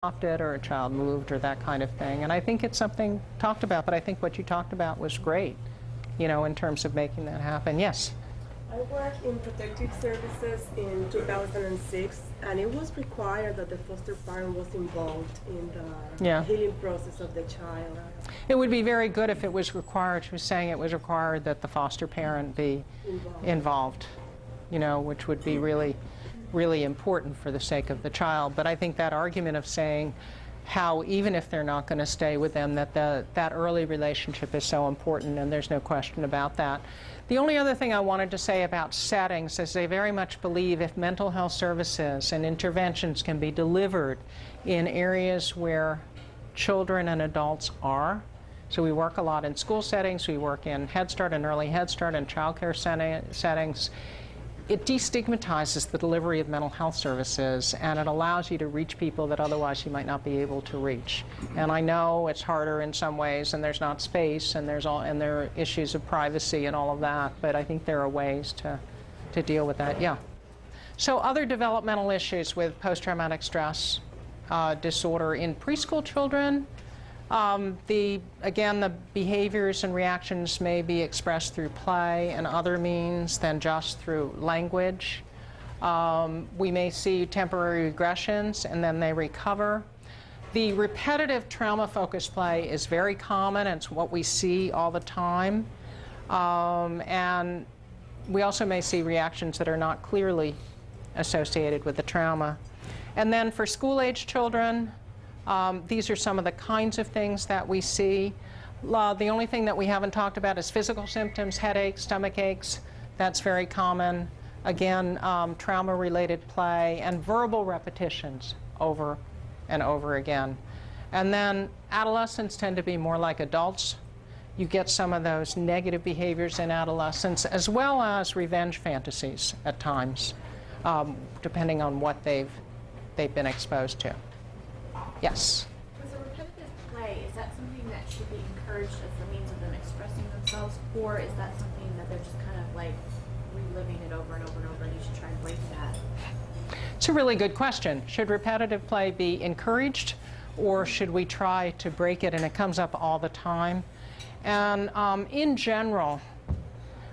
adopted or a child moved or that kind of thing. And I think it's something talked about, but I think what you talked about was great, you know, in terms of making that happen. Yes? I worked in protective services in 2006, and it was required that the foster parent was involved in the healing process of the child. It would be very good if it was required. She was saying it was required that the foster parent be involved, you know, which would be really, really important for the sake of the child. But I think that argument of saying how even if they're not going to stay with them, that early relationship is so important, and there's no question about that. The only other thing I wanted to say about settings is they very much believe if mental health services and interventions can be delivered in areas where children and adults are. So we work a lot in school settings, we work in Head Start and early Head Start and child care settings. It destigmatizes the delivery of mental health services, and it allows you to reach people that otherwise you might not be able to reach. And I know it's harder in some ways, and there's not space, and there are issues of privacy and all of that, but I think there are ways to deal with that. Yeah. So other developmental issues with post-traumatic stress disorder in preschool children. Again, the behaviors and reactions may be expressed through play and other means than just through language. We may see temporary regressions and then they recover. The repetitive trauma-focused play is very common. It's what we see all the time. And we also may see reactions that are not clearly associated with the trauma. And then for school-age children, these are some of the kinds of things that we see. The only thing that we haven't talked about is physical symptoms, headaches, stomach aches. That's very common. Again, trauma-related play and verbal repetitions over and over again. And then adolescents tend to be more like adults. You get some of those negative behaviors in adolescence, as well as revenge fantasies at times, depending on what they've been exposed to. Yes? Was a repetitive play, is that something that should be encouraged as the means of them expressing themselves, or is that something that they're just kind of like reliving it over and over and over, and you should try and break that? It's a really good question. Should repetitive play be encouraged, or should we try to break it? And it comes up all the time. And in general,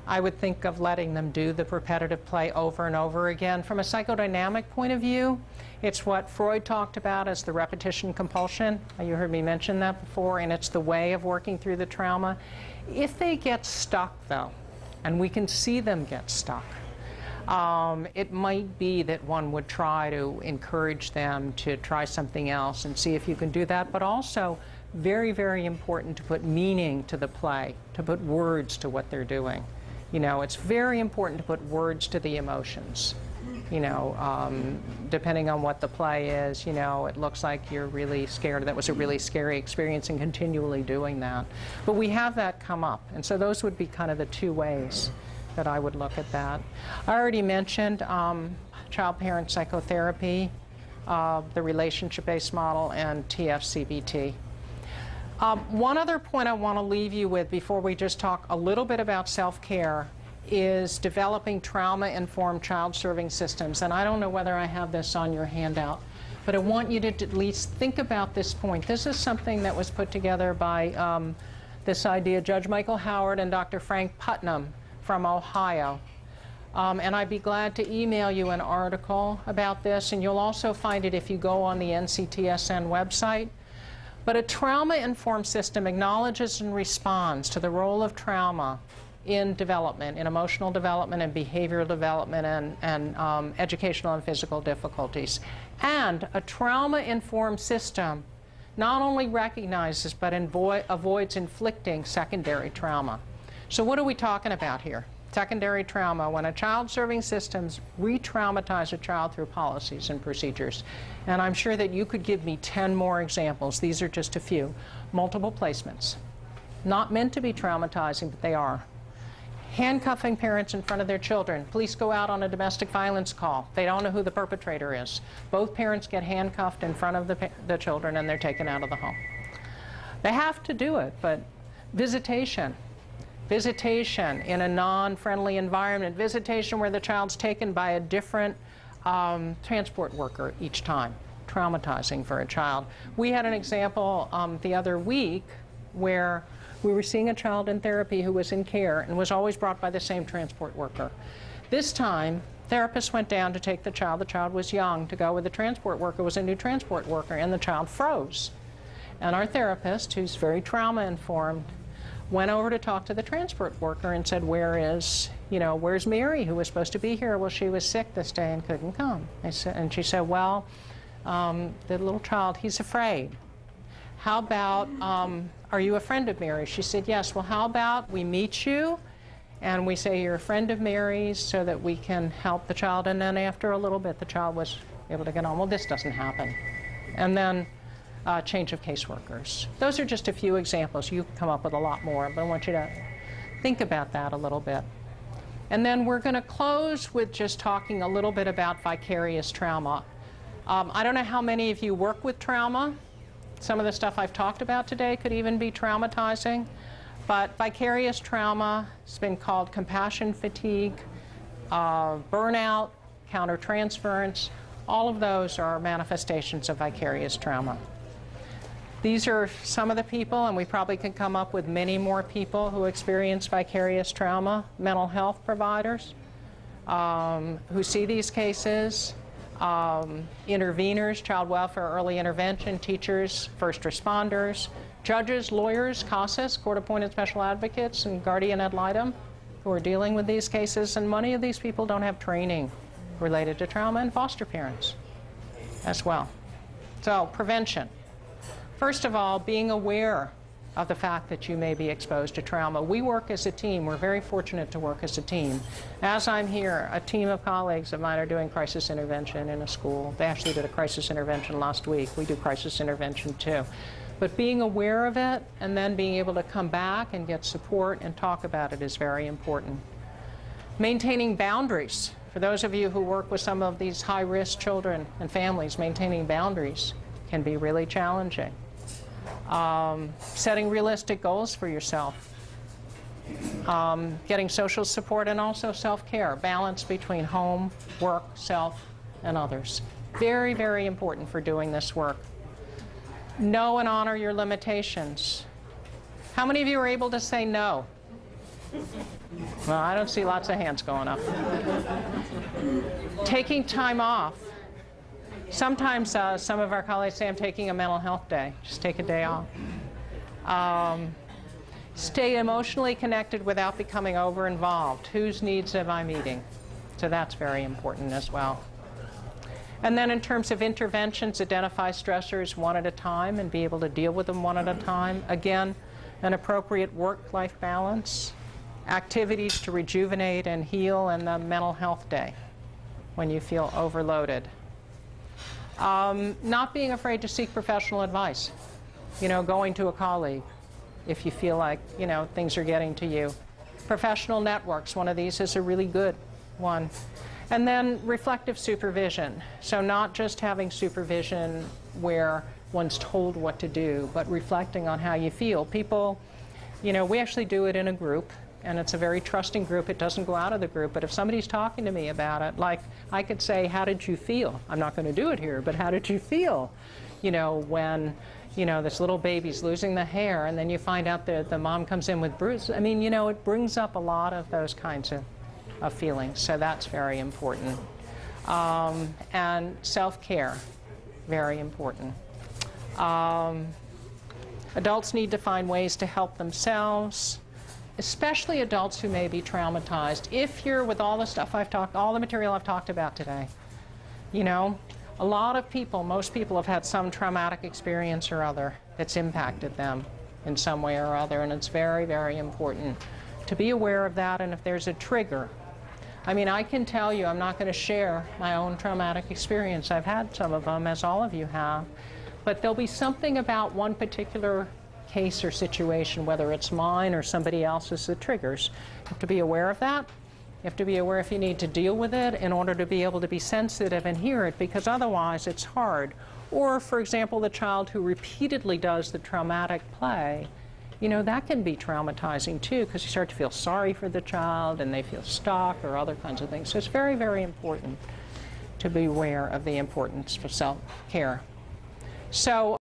I would think of letting them do the repetitive play over and over again. From a psychodynamic point of view, it's what Freud talked about as the repetition compulsion. You heard me mention that before, and it's the way of working through the trauma. If they get stuck, though, and we can see them get stuck, it might be that one would try to encourage them to try something else and see if you can do that, but also very, very important to put meaning to the play, to put words to what they're doing. You know, it's very important to put words to the emotions. You know, depending on what the play is, you know, it looks like you're really scared. That was a really scary experience, and continually doing that. But we have that come up, and so those would be kind of the two ways that I would look at that. I already mentioned child-parent psychotherapy, the relationship-based model, and TFCBT. One other point I want to leave you with before we just talk a little bit about self-care is developing trauma-informed child-serving systems. And I don't know whether I have this on your handout, but I want you to at least think about this point. This is something that was put together by this idea, Judge Michael Howard and Dr. Frank Putnam from Ohio. And I'd be glad to email you an article about this, and you'll also find it if you go on the NCTSN website. But a trauma-informed system acknowledges and responds to the role of trauma in development, in emotional development and behavioral development and educational and physical difficulties. And a trauma-informed system not only recognizes but avoids inflicting secondary trauma. So what are we talking about here? Secondary trauma, when a child-serving systems re-traumatize a child through policies and procedures. And I'm sure that you could give me 10 more examples. These are just a few. Multiple placements. Not meant to be traumatizing, but they are. Handcuffing parents in front of their children. Police go out on a domestic violence call. They don't know who the perpetrator is. Both parents get handcuffed in front of the children, and they're taken out of the home. They have to do it, but visitation. Visitation in a non-friendly environment, visitation where the child's taken by a different transport worker each time. traumatizing for a child. We had an example the other week where we were seeing a child in therapy who was in care and was always brought by the same transport worker. This time, therapist went down to take the child. The child was young. To go with the transport worker was a new transport worker, and the child froze. And our therapist, who's very trauma-informed, went over to talk to the transport worker and said, where's Mary, who was supposed to be here? Well, she was sick this day and couldn't come. And she said, well, the little child, he's afraid. How about, are you a friend of Mary's? She said, yes. Well, how about we meet you and we say you're a friend of Mary's so that we can help the child. And then after a little bit, the child was able to get on. Well, this doesn't happen. And then change of caseworkers. Those are just a few examples. You can come up with a lot more, but I want you to think about that a little bit. And then we're going to close with just talking a little bit about vicarious trauma. I don't know how many of you work with trauma. Some of the stuff I've talked about today could even be traumatizing. But vicarious trauma has been called compassion fatigue, burnout, countertransference. All of those are manifestations of vicarious trauma. These are some of the people, and we probably could come up with many more people who experience vicarious trauma. Mental health providers who see these cases, interveners, child welfare, early intervention, teachers, first responders, judges, lawyers, CASAs, court-appointed special advocates, and guardian ad litem who are dealing with these cases. And many of these people don't have training related to trauma, and foster parents as well. So prevention. First of all, being aware of the fact that you may be exposed to trauma. We work as a team. We're very fortunate to work as a team. As I'm here, a team of colleagues of mine are doing crisis intervention in a school. They actually did a crisis intervention last week. We do crisis intervention too. But being aware of it and then being able to come back and get support and talk about it is very important. Maintaining boundaries. For those of you who work with some of these high-risk children and families, maintaining boundaries can be really challenging. Setting realistic goals for yourself. Getting social support and also self-care. Balance between home, work, self, and others. Very, very important for doing this work. Know and honor your limitations. How many of you are able to say no? Well, I don't see lots of hands going up. Taking time off. Sometimes some of our colleagues say, I'm taking a mental health day. Just take a day off. Stay emotionally connected without becoming over-involved. Whose needs am I meeting? So that's very important as well. And then in terms of interventions, identify stressors one at a time and be able to deal with them one at a time. Again, an appropriate work-life balance. Activities to rejuvenate and heal, and the mental health day when you feel overloaded. Not being afraid to seek professional advice. Going to a colleague if you feel like, things are getting to you. Professional networks, one of these is a really good one. And then reflective supervision. So not just having supervision where one's told what to do, but reflecting on how you feel. People, we actually do it in a group, and it's a very trusting group. It doesn't go out of the group, but if somebody's talking to me about it, like I could say, how did you feel? I'm not going to do it here, but how did you feel? When, this little baby's losing the hair, and then you find out that the mom comes in with bruises. I mean, it brings up a lot of those kinds of feelings, so that's very important. And self-care, very important. Adults need to find ways to help themselves, especially adults who may be traumatized. If you're with all the stuff all the material I've talked about today, a lot of people, most people have had some traumatic experience or other that's impacted them in some way or other, and it's very, very important to be aware of that. And if there's a trigger, I can tell you, I'm not going to share my own traumatic experience. I've had some of them, as all of you have, but there'll be something about one particular case or situation, whether it's mine or somebody else's, that triggers. You have to be aware of that. You have to be aware if you need to deal with it in order to be able to be sensitive and hear it, because otherwise it's hard. Or, for example, the child who repeatedly does the traumatic play, that can be traumatizing too, because you start to feel sorry for the child and they feel stuck or other kinds of things. So it's very, very important to be aware of the importance for self-care. So